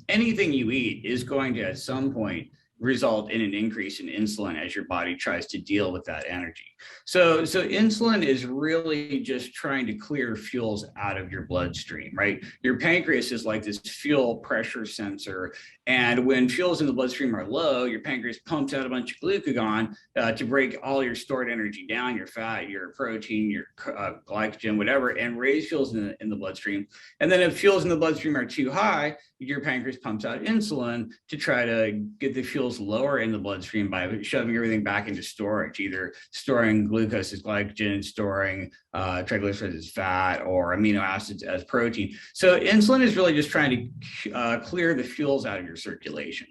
anything you eat is going to at some point result in an increase in insulin as your body tries to deal with that energy. So insulin is really just trying to clear fuels out of your bloodstream, right? Your pancreas is like this fuel pressure sensor. And when fuels in the bloodstream are low, your pancreas pumps out a bunch of glucagon to break all your stored energy down, your fat, your protein, your glycogen, whatever, and raise fuels in the bloodstream. And then if fuels in the bloodstream are too high, your pancreas pumps out insulin to try to get the fuels lower in the bloodstream by shoving everything back into storage, either storing glucose as glycogen, storing triglycerides as fat, or amino acids as protein. So insulin is really just trying to clear the fuels out of your circulation.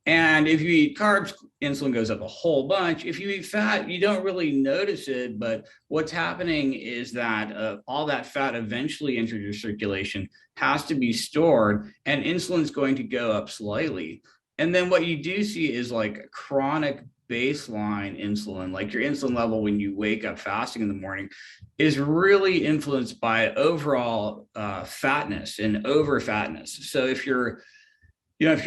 And if you eat carbs, insulin goes up a whole bunch. If you eat fat, you don't really notice it, but what's happening is that all that fat eventually enters your circulation, has to be stored, and insulin's going to go up slightly. And then what you do see is like chronic baseline insulin, like your insulin level when you wake up fasting in the morning, is really influenced by overall fatness and over fatness. So if you're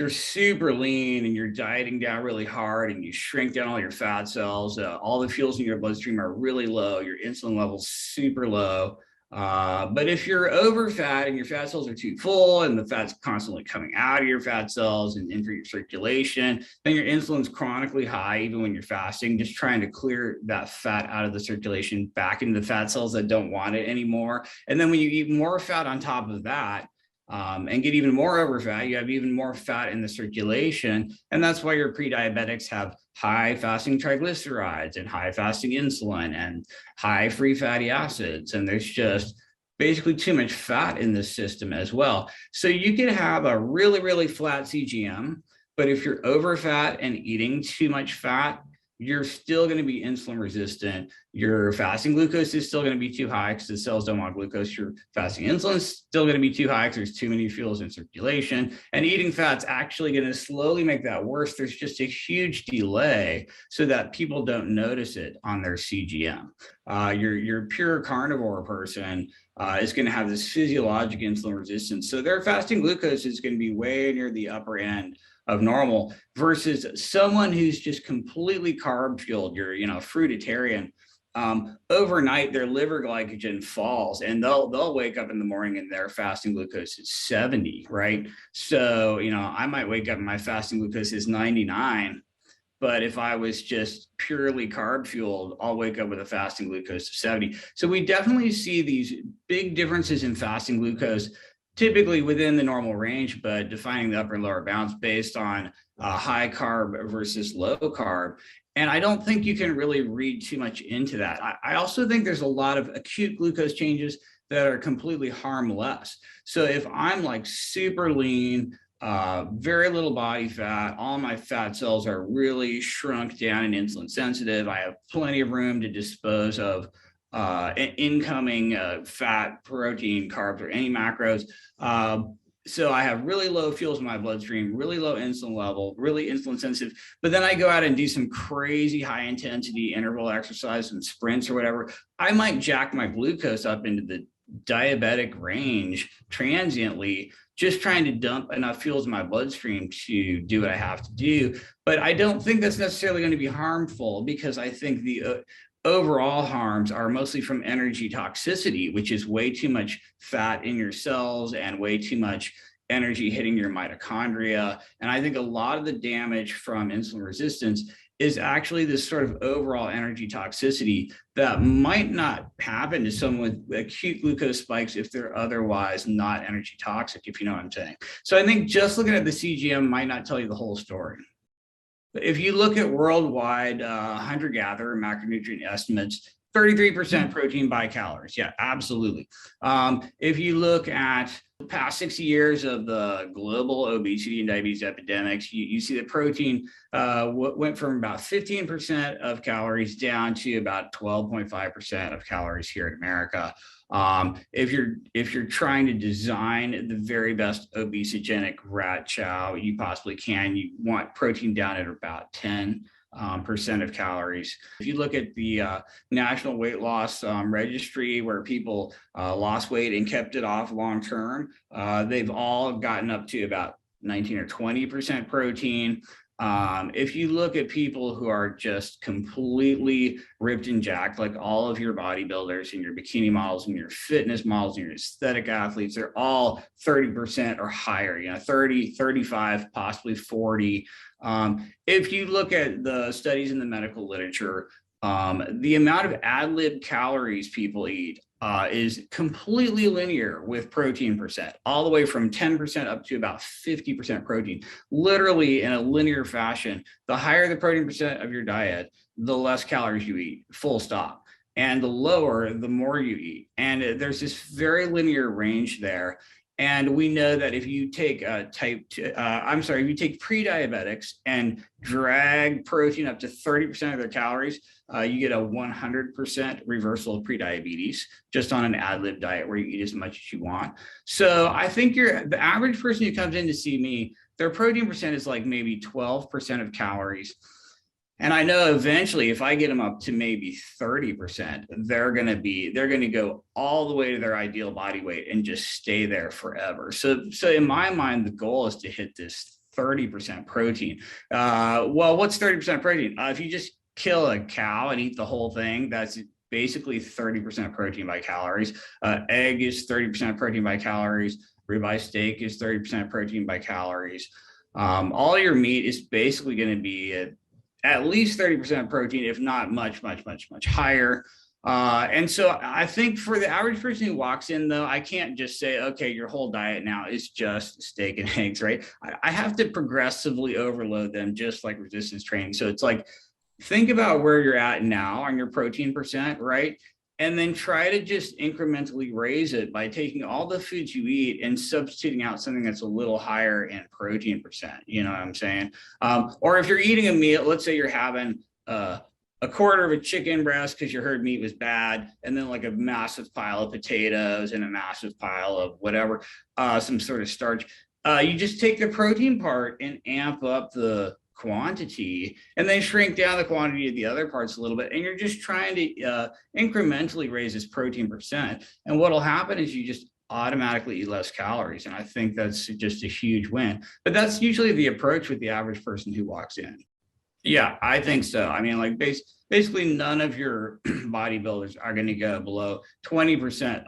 super lean and you're dieting down really hard and you shrink down all your fat cells, all the fuels in your bloodstream are really low, your insulin level's super low. But if you're over fat and your fat cells are too full and the fat's constantly coming out of your fat cells and into your circulation, then your insulin's chronically high even when you're fasting, just trying to clear that fat out of the circulation back into the fat cells that don't want it anymore. And then when you eat more fat on top of that, and get even more over fat, you have even more fat in the circulation. And that's why your pre-diabetics have high fasting triglycerides and high fasting insulin and high free fatty acids. And there's just basically too much fat in the system as well. So you can have a really, really flat CGM, but if you're over fat and eating too much fat, you're still going to be insulin resistant. Your fasting glucose is still going to be too high because the cells don't want glucose. Your fasting insulin is still going to be too high because there's too many fuels in circulation. And eating fat's actually going to slowly make that worse. There's just a huge delay so that people don't notice it on their CGM. Your pure carnivore person is going to have this physiologic insulin resistance. So their fasting glucose is going to be way near the upper end of normal versus someone who's just completely carb fueled, you're, fruitarian. Overnight, their liver glycogen falls and they'll wake up in the morning and their fasting glucose is 70, right? So, I might wake up and my fasting glucose is 99, but if I was just purely carb fueled, I'll wake up with a fasting glucose of 70. So we definitely see these big differences in fasting glucose, typically within the normal range, but defining the upper and lower bounds based on high carb versus low carb. And I don't think you can really read too much into that. I also think there's a lot of acute glucose changes that are completely harmless. So if I'm like super lean, very little body fat, all my fat cells are really shrunk down and insulin sensitive, I have plenty of room to dispose of incoming fat, protein, carbs, or any macros. So I have really low fuels in my bloodstream, really low insulin level, really insulin sensitive. But then I go out and do some crazy high intensity interval exercise and sprints or whatever. I might jack my glucose up into the diabetic range transiently, just trying to dump enough fuels in my bloodstream to do what I have to do. But I don't think that's necessarily going to be harmful because I think the overall harms are mostly from energy toxicity, which is way too much fat in your cells and way too much energy hitting your mitochondria. And I think a lot of the damage from insulin resistance is actually this sort of overall energy toxicity that might not happen to someone with acute glucose spikes if they're otherwise not energy toxic, if you know what I'm saying. So I think just looking at the CGM might not tell you the whole story. If you look at worldwide hunter-gatherer macronutrient estimates, 33% protein by calories. Yeah, absolutely. If you look at the past 60 years of the global obesity and diabetes epidemics, you see that protein went from about 15% of calories down to about 12.5% of calories here in America. If you're trying to design the very best obesogenic rat chow you possibly can, you want protein down at about 10% of calories. If you look at the National Weight Loss Registry, where people lost weight and kept it off long term, they've all gotten up to about 19 or 20% protein. If you look at people who are just completely ripped and jacked, like all of your bodybuilders and your bikini models and your fitness models and your aesthetic athletes, they're all 30% or higher, 30, 35, possibly 40. If you look at the studies in the medical literature, the amount of ad lib calories people eat is completely linear with protein percent, all the way from 10% up to about 50% protein, literally in a linear fashion. The higher the protein percent of your diet, the less calories you eat, full stop. And the lower, the more you eat. And there's this very linear range there. And we know that if you take if you take pre-diabetics and drag protein up to 30% of their calories, you get a 100% reversal of prediabetes just on an ad lib diet where you eat as much as you want. So I think the average person who comes in to see me, their protein percent is like maybe 12% of calories. And I know eventually if I get them up to maybe 30%, they're going to go all the way to their ideal body weight and just stay there forever. So in my mind, the goal is to hit this 30% protein. Well, what's 30% protein? If you just kill a cow and eat the whole thing, that's basically 30% protein by calories. Egg is 30% protein by calories. Ribeye steak is 30% protein by calories. All your meat is basically going to be at least 30% protein, if not much, much, much, much higher. And so I think for the average person who walks in, though, I can't just say, okay, your whole diet now is just steak and eggs, right? I have to progressively overload them, just like resistance training. So it's like, think about where you're at now on your protein percent, right? And then try to just incrementally raise it by taking all the foods you eat and substituting out something that's a little higher in protein percent. You know what I'm saying? Or if you're eating a meal, let's say you're having a quarter of a chicken breast because you heard meat was bad, and then like a massive pile of potatoes and a massive pile of whatever, some sort of starch. You just take the protein part and amp up the quantity and then shrink down the quantity of the other parts a little bit, and you're just trying to incrementally raise this protein percent, and what'll happen is you just automatically eat less calories. And I think that's just a huge win, but that's usually the approach with the average person who walks in. Yeah, I think so. I mean, like basically none of your bodybuilders are going to go below 20%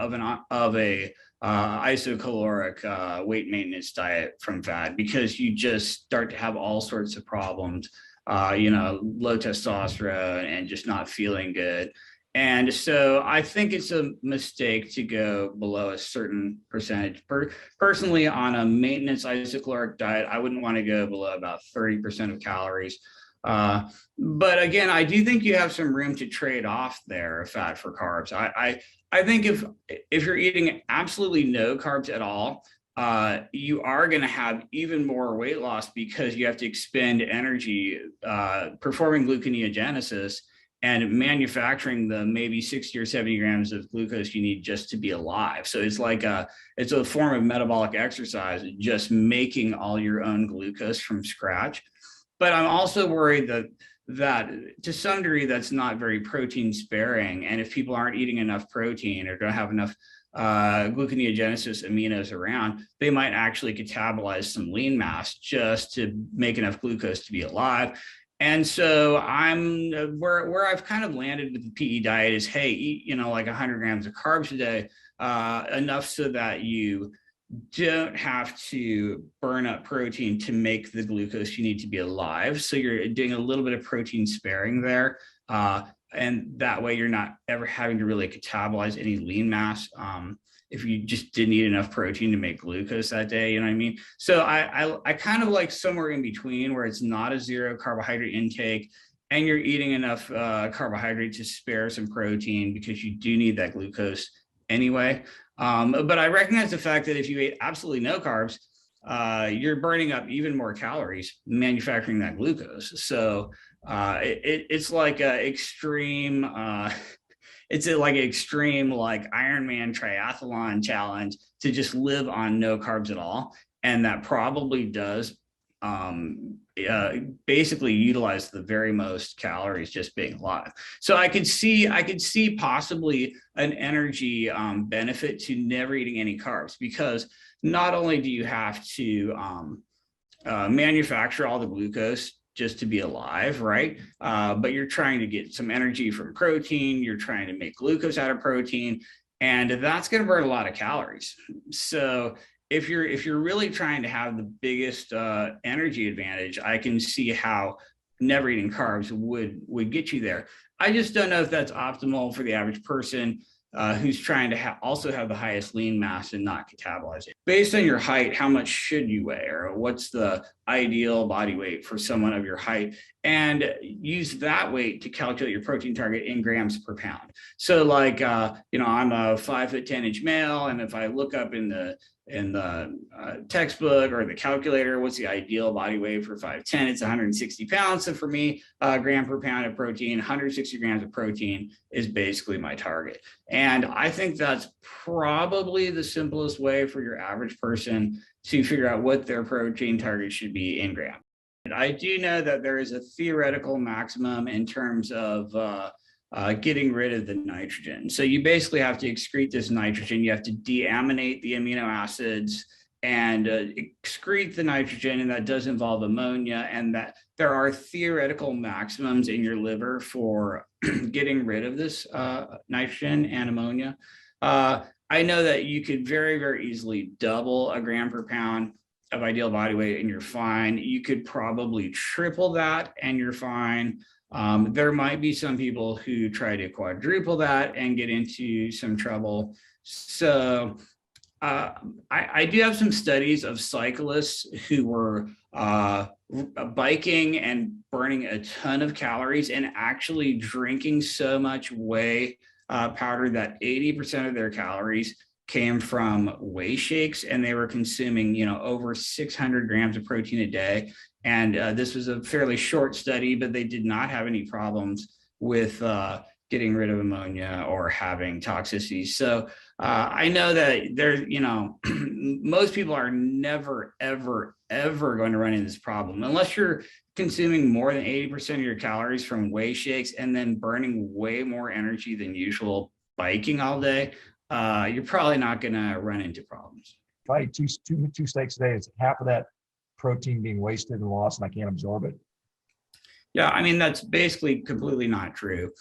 of a isocaloric weight maintenance diet from fat, because you just start to have all sorts of problems, low testosterone and just not feeling good. And so I think it's a mistake to go below a certain percentage. Personally, on a maintenance isocaloric diet, I wouldn't want to go below about 30% of calories. But again, I do think you have some room to trade off there, fat for carbs. I think if you're eating absolutely no carbs at all, you are going to have even more weight loss, because you have to expend energy performing gluconeogenesis and manufacturing the maybe 60 or 70 grams of glucose you need just to be alive. So it's like it's a form of metabolic exercise, just making all your own glucose from scratch. But I'm also worried that to some degree, that's not very protein sparing. And if people aren't eating enough protein or don't have enough gluconeogenesis aminos around, they might actually catabolize some lean mass just to make enough glucose to be alive. And so where I've kind of landed with the PE diet is, hey, eat, like 100 grams of carbs a day, enough so that you don't have to burn up protein to make the glucose you need to be alive. So you're doing a little bit of protein sparing there. And that way you're not ever having to really catabolize any lean mass if you just didn't eat enough protein to make glucose that day, you know what I mean? So I kind of like somewhere in between, where it's not a zero carbohydrate intake and you're eating enough carbohydrate to spare some protein, because you do need that glucose anyway. But I recognize the fact that if you ate absolutely no carbs, you're burning up even more calories manufacturing that glucose. So it's like an extreme, like Ironman triathlon challenge to just live on no carbs at all. And that probably does basically utilize the very most calories just being alive. So I could see possibly an energy benefit to never eating any carbs, because not only do you have to manufacture all the glucose just to be alive, right? But you're trying to get some energy from protein. You're trying to make glucose out of protein, and that's going to burn a lot of calories. So if you're really trying to have the biggest energy advantage, I can see how never eating carbs would get you there. I just don't know if that's optimal for the average person who's trying to also have the highest lean mass and not catabolize it. Based on your height, how much should you weigh, or what's the ideal body weight for someone of your height? And use that weight to calculate your protein target in grams per pound. So like, I'm a 5'10" male, and if I look up in the textbook or the calculator, what's the ideal body weight for 5'10"? It's 160 pounds. So for me, gram per pound of protein, 160 grams of protein is basically my target. And I think that's probably the simplest way for your average person to figure out what their protein target should be in grams. And I do know that there is a theoretical maximum in terms of getting rid of the nitrogen. So you basically have to excrete this nitrogen. You have to deaminate the amino acids and excrete the nitrogen, and that does involve ammonia, and that there are theoretical maximums in your liver for getting rid of this nitrogen and ammonia. I know that you could very, very easily double a gram per pound of ideal body weight and you're fine. You could probably triple that and you're fine. There might be some people who try to quadruple that and get into some trouble. So I do have some studies of cyclists who were biking and burning a ton of calories and actually drinking so much whey powder that 80% of their calories came from whey shakes, and they were consuming, over 600 grams of protein a day. And this was a fairly short study, but they did not have any problems with getting rid of ammonia or having toxicity. So I know that there, most people are never, ever, ever going to run into this problem unless you're consuming more than 80% of your calories from whey shakes and then burning way more energy than usual biking all day. You're probably not going to run into problems. If I eat two steaks a day, is half of that protein being wasted and lost and I can't absorb it? Yeah, I mean, that's basically completely not true.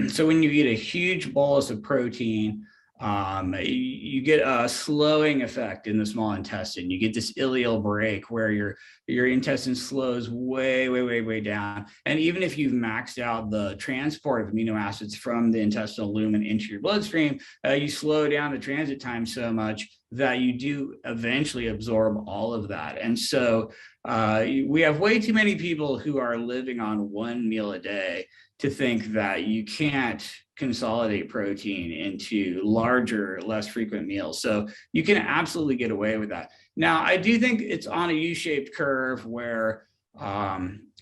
So when you eat a huge bolus of protein, you get a slowing effect in the small intestine. You get this ileal break where your intestine slows way, way, way, way down. And even if you've maxed out the transport of amino acids from the intestinal lumen into your bloodstream, you slow down the transit time so much that you do eventually absorb all of that. And so we have way too many people who are living on one meal a day to think that you can't consolidate protein into larger, less frequent meals. So you can absolutely get away with that. Now, I do think it's on a U-shaped curve where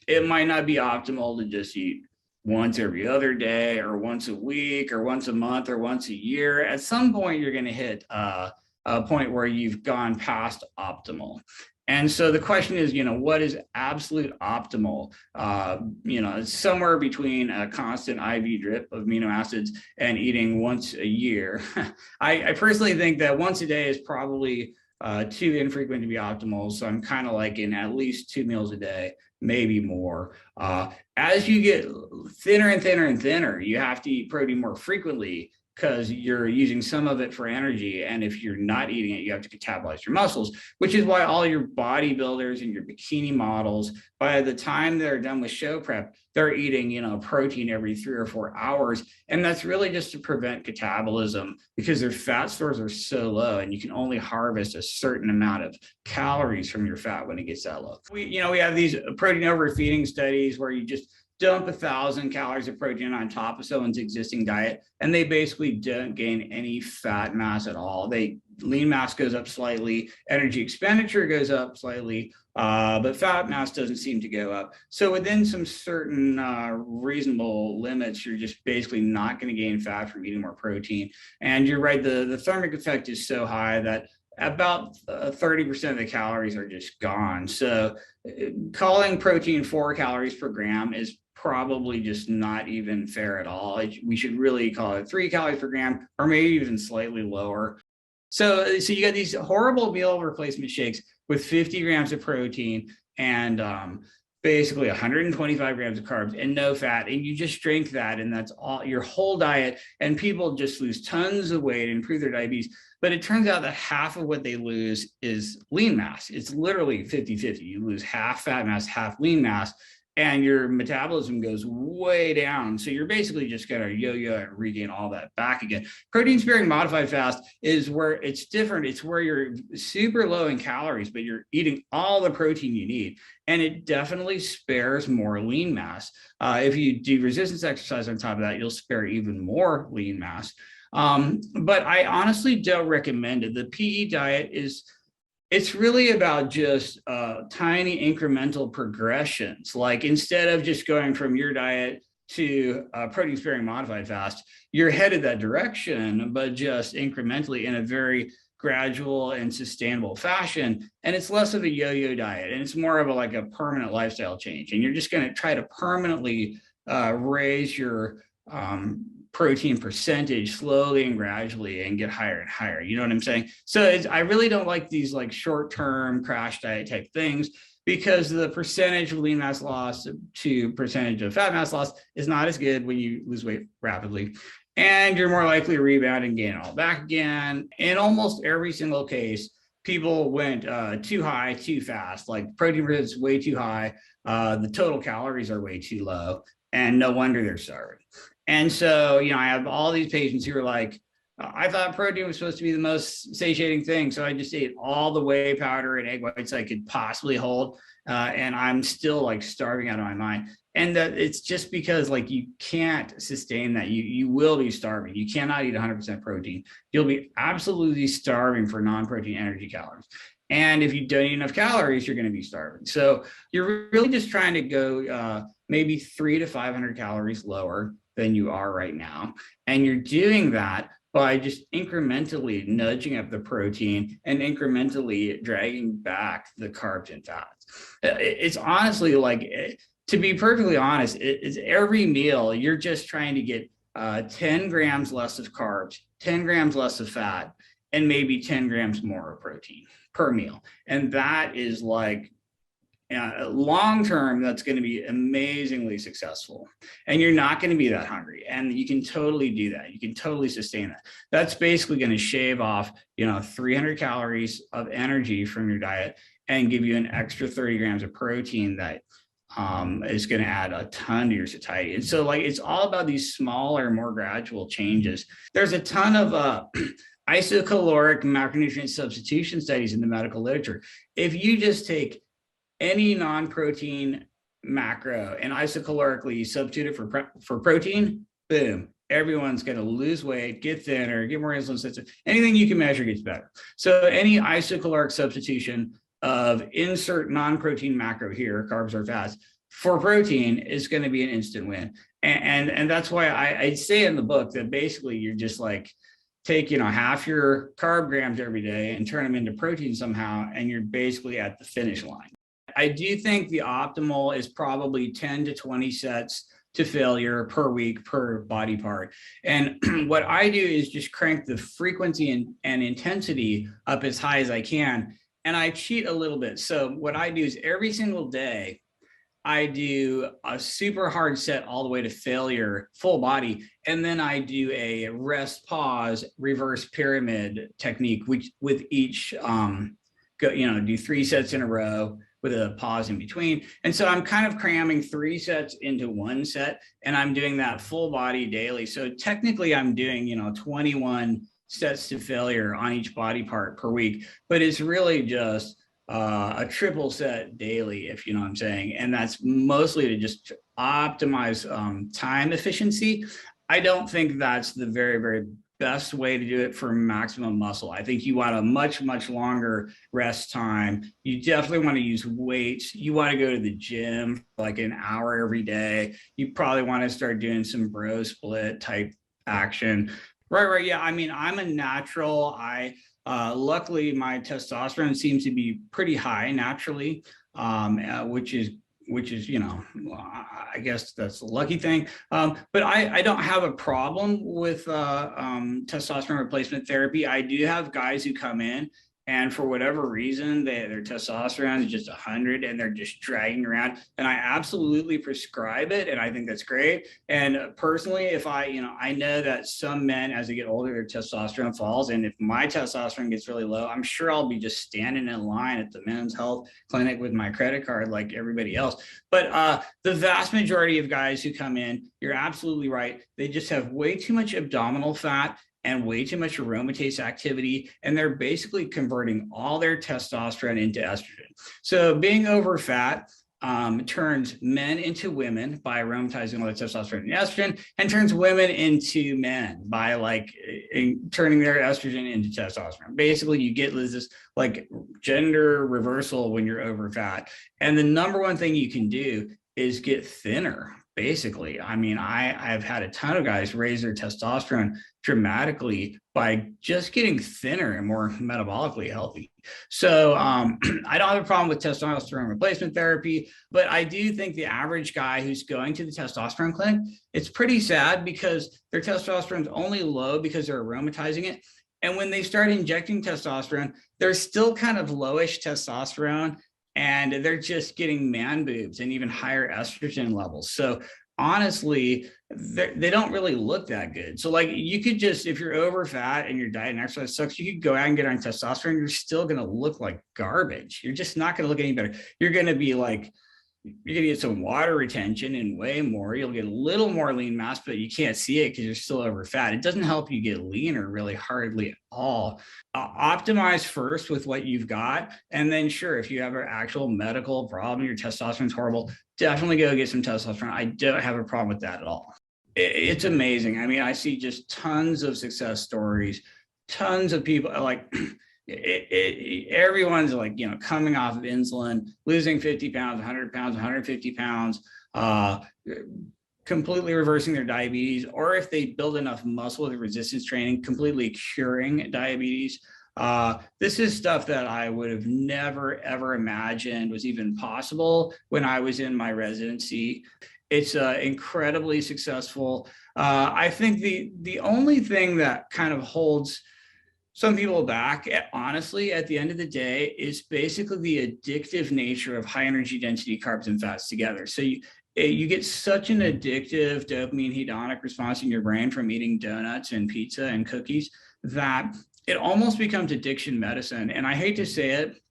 it might not be optimal to just eat once every other day or once a week or once a month or once a year. At some point, you're going to hit a point where you've gone past optimal. And so the question is, what is absolute optimal? Somewhere between a constant IV drip of amino acids and eating once a year. I personally think that once a day is probably too infrequent to be optimal. So I'm kind of like in at least 2 meals a day, maybe more. As you get thinner and thinner and thinner, you have to eat protein more frequently, because you're using some of it for energy. And if you're not eating it, you have to catabolize your muscles, which is why all your bodybuilders and your bikini models, by the time they're done with show prep, they're eating, protein every 3 or 4 hours. And that's really just to prevent catabolism, because their fat stores are so low and you can only harvest a certain amount of calories from your fat when it gets that low. We have these protein overfeeding studies where you just dump 1,000 calories of protein on top of someone's existing diet, and they basically don't gain any fat mass at all. Lean mass goes up slightly, energy expenditure goes up slightly, but fat mass doesn't seem to go up. So within some certain reasonable limits, you're just basically not going to gain fat from eating more protein. And you're right, the thermic effect is so high that about 30% of the calories are just gone. So calling protein 4 calories per gram is probably just not even fair at all. We should really call it 3 calories per gram, or maybe even slightly lower. So you got these horrible meal replacement shakes with 50 grams of protein and basically 125 grams of carbs and no fat, and you just drink that, and that's all your whole diet, and people just lose tons of weight and improve their diabetes. But it turns out that half of what they lose is lean mass. It's literally 50-50. You lose half fat mass, half lean mass, and your metabolism goes way down. So you're basically just going to yo-yo and regain all that back again. Protein sparing modified fast is where it's different. It's where you're super low in calories, but you're eating all the protein you need. And it definitely spares more lean mass. If you do resistance exercise on top of that, you'll spare even more lean mass. But I honestly don't recommend it. The PE diet it's really about just tiny incremental progressions. Like instead of just going from your diet to protein sparing modified fast, you're headed that direction, but just incrementally in a very gradual and sustainable fashion. And it's less of a yo-yo diet, and it's more of a permanent lifestyle change. And you're just going to try to permanently raise your protein percentage slowly and gradually and get higher and higher. You know what I'm saying? So I really don't like these short-term crash diet type things, because the percentage of lean mass loss to percentage of fat mass loss is not as good when you lose weight rapidly. And you're more likely to rebound and gain it all back again. In almost every single case, people went too high, too fast. Like protein percentage is way too high. The total calories are way too low, and no wonder they're starving. And so, I have all these patients who are like, I thought protein was supposed to be the most satiating thing, so I just ate all the whey powder and egg whites I could possibly hold, and I'm still starving out of my mind. And that it's just because you can't sustain that. You will be starving. You cannot eat 100% protein. You'll be absolutely starving for non-protein energy calories. And if you don't eat enough calories, you're going to be starving. So you're really just trying to go maybe 300 to 500 calories lower than you are right now. And you're doing that by just incrementally nudging up the protein and incrementally dragging back the carbs and fats. It's honestly to be perfectly honest, it's every meal you're just trying to get 10 grams less of carbs, 10 grams less of fat, and maybe 10 grams more of protein per meal. And that is long term, that's going to be amazingly successful, and you're not going to be that hungry, and you can totally do that. You can totally sustain that. That's basically going to shave off 300 calories of energy from your diet and give you an extra 30 grams of protein that is going to add a ton to your satiety. And so it's all about these smaller, more gradual changes. There's a ton of isocaloric macronutrient substitution studies in the medical literature. If you just take any non-protein macro and isocalorically substitute it for protein, boom, everyone's going to lose weight, get thinner, get more insulin sensitive. Anything you can measure gets better. So any isocaloric substitution of insert non-protein macro here, carbs or fats, for protein is going to be an instant win. And that's why I say in the book that basically you're just take half your carb grams every day and turn them into protein somehow, and you're basically at the finish line. I do think the optimal is probably 10 to 20 sets to failure per week per body part. And what I do is just crank the frequency and intensity up as high as I can. And I cheat a little bit. So what I do is every single day, I do a super hard set all the way to failure, full body. And then I do a rest, pause, reverse pyramid technique, which with each, do 3 sets in a row with a pause in between. And so I'm kind of cramming 3 sets into 1 set, and I'm doing that full body daily. So technically I'm doing, 21 sets to failure on each body part per week, but it's really just a triple set daily, if you know what I'm saying. And that's mostly to just optimize time efficiency. I don't think that's the very, very best way to do it for maximum muscle. I think you want a much, much longer rest time. You definitely want to use weights. You want to go to the gym for an hour every day. You probably want to start doing some bro split type action. Right. Yeah. I mean, I'm a natural. Luckily, my testosterone seems to be pretty high naturally, which is, I guess that's a lucky thing. But I don't have a problem with testosterone replacement therapy. I do have guys who come in and for whatever reason, their testosterone is just 100 and they're just dragging around, and I absolutely prescribe it. And I think that's great. And personally, if I know that some men, as they get older, their testosterone falls. And if my testosterone gets really low, I'm sure I'll be just standing in line at the men's health clinic with my credit card like everybody else. But the vast majority of guys who come in, you're absolutely right. They just have way too much abdominal fat and way too much aromatase activity, and they're basically converting all their testosterone into estrogen. So being over fat turns men into women by aromatizing all the testosterone and estrogen, and turns women into men by turning their estrogen into testosterone. Basically, you get this like gender reversal when you're over fat. And the number one thing you can do is get thinner. Basically, I mean, I've had a ton of guys raise their testosterone dramatically by just getting thinner and more metabolically healthy. So I don't have a problem with testosterone replacement therapy, but I do think the average guy who's going to the testosterone clinic, it's pretty sad because their testosterone is only low because they're aromatizing it. And when they start injecting testosterone, they're still kind of lowish testosterone, and they're just getting man boobs and even higher estrogen levels. So honestly, they don't really look that good. So like you could just, if you're over fat and your diet and exercise sucks, you could go out and get on testosterone. You're still going to look like garbage. You're just not going to look any better. You're going to be like, you're going to get some water retention and way more. You'll get a little more lean mass, but you can't see it because you're still over fat. It doesn't help you get leaner really hardly at all. Optimize first with what you've got. And then sure, if you have an actual medical problem, your testosterone's horrible, definitely go get some testosterone. I don't have a problem with that at all. It's amazing. I mean, I see just tons of success stories, tons of people like everyone's like, coming off of insulin, losing 50 pounds, 100 pounds, 150 pounds, completely reversing their diabetes, or if they build enough muscle with resistance training, completely curing diabetes. This is stuff that I would have never, ever imagined was even possible when I was in my residency. It's incredibly successful. I think the only thing that kind of holds some people back, honestly, at the end of the day, is basically the addictive nature of high energy density carbs and fats together. So you get such an addictive dopamine hedonic response in your brain from eating donuts and pizza and cookies that it almost becomes addiction medicine. And I hate to say it,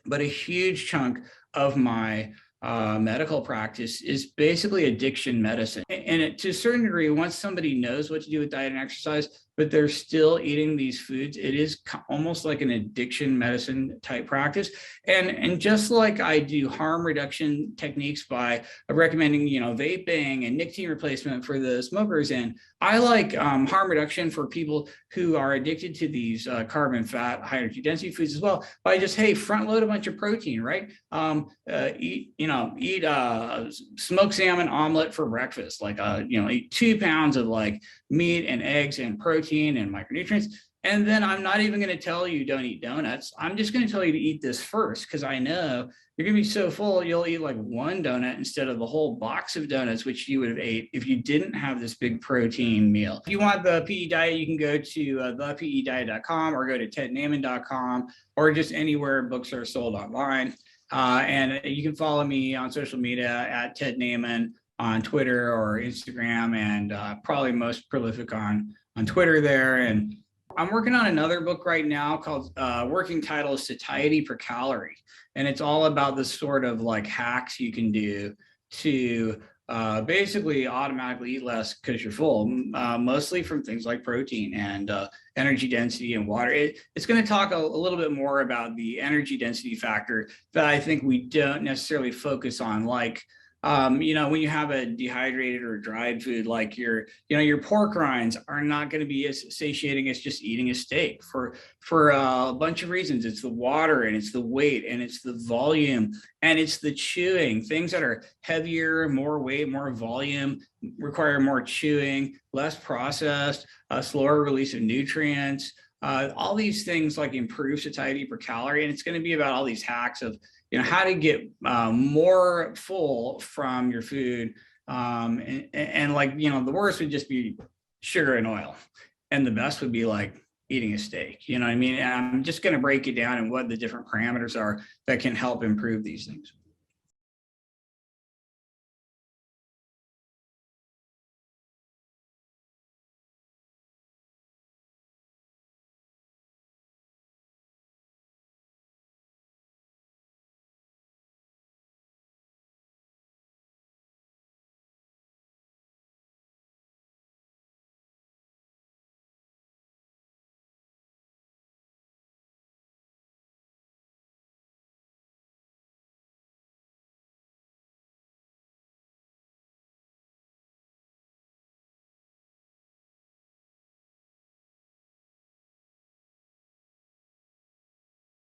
but a huge chunk of my medical practice is basically addiction medicine. And to a certain degree, once somebody knows what to do with diet and exercise, but they're still eating these foods, it is almost like an addiction medicine type practice. And just like I do harm reduction techniques by recommending, vaping and nicotine replacement for the smokers, and I like harm reduction for people who are addicted to these carb and fat, high energy density foods as well, by just, hey, front load a bunch of protein, right? Eat smoked salmon omelet for breakfast, like, eat 2 pounds of like meat and eggs and protein and micronutrients. And then I'm not even going to tell you don't eat donuts. I'm just going to tell you to eat this first, because I know you're going to be so full, you'll eat like one donut instead of the whole box of donuts, which you would have ate if you didn't have this big protein meal. If you want the PE diet, you can go to thepediet.com or go to tednaiman.com or just anywhere books are sold online. And you can follow me on social media at Ted Naiman on Twitter or Instagram, and probably most prolific on Twitter there. And I'm working on another book right now called, working title is Satiety per Calorie. And it's all about the sort of like hacks you can do to basically automatically eat less because you're full, mostly from things like protein and energy density and water. It's going to talk a little bit more about the energy density factor that I think we don't necessarily focus on, like, when you have a dehydrated or dried food, like your pork rinds are not going to be as satiating as just eating a steak for a bunch of reasons. It's the water, and it's the weight, and it's the volume, and it's the chewing. Things that are heavier, more weight, more volume, require more chewing, less processed, slower release of nutrients. All these things like improve satiety per calorie. And it's going to be about all these hacks of how to get more full from your food. And like, the worst would just be sugar and oil. And the best would be like eating a steak. You know what I mean? And I'm just going to break it down and what the different parameters are that can help improve these things.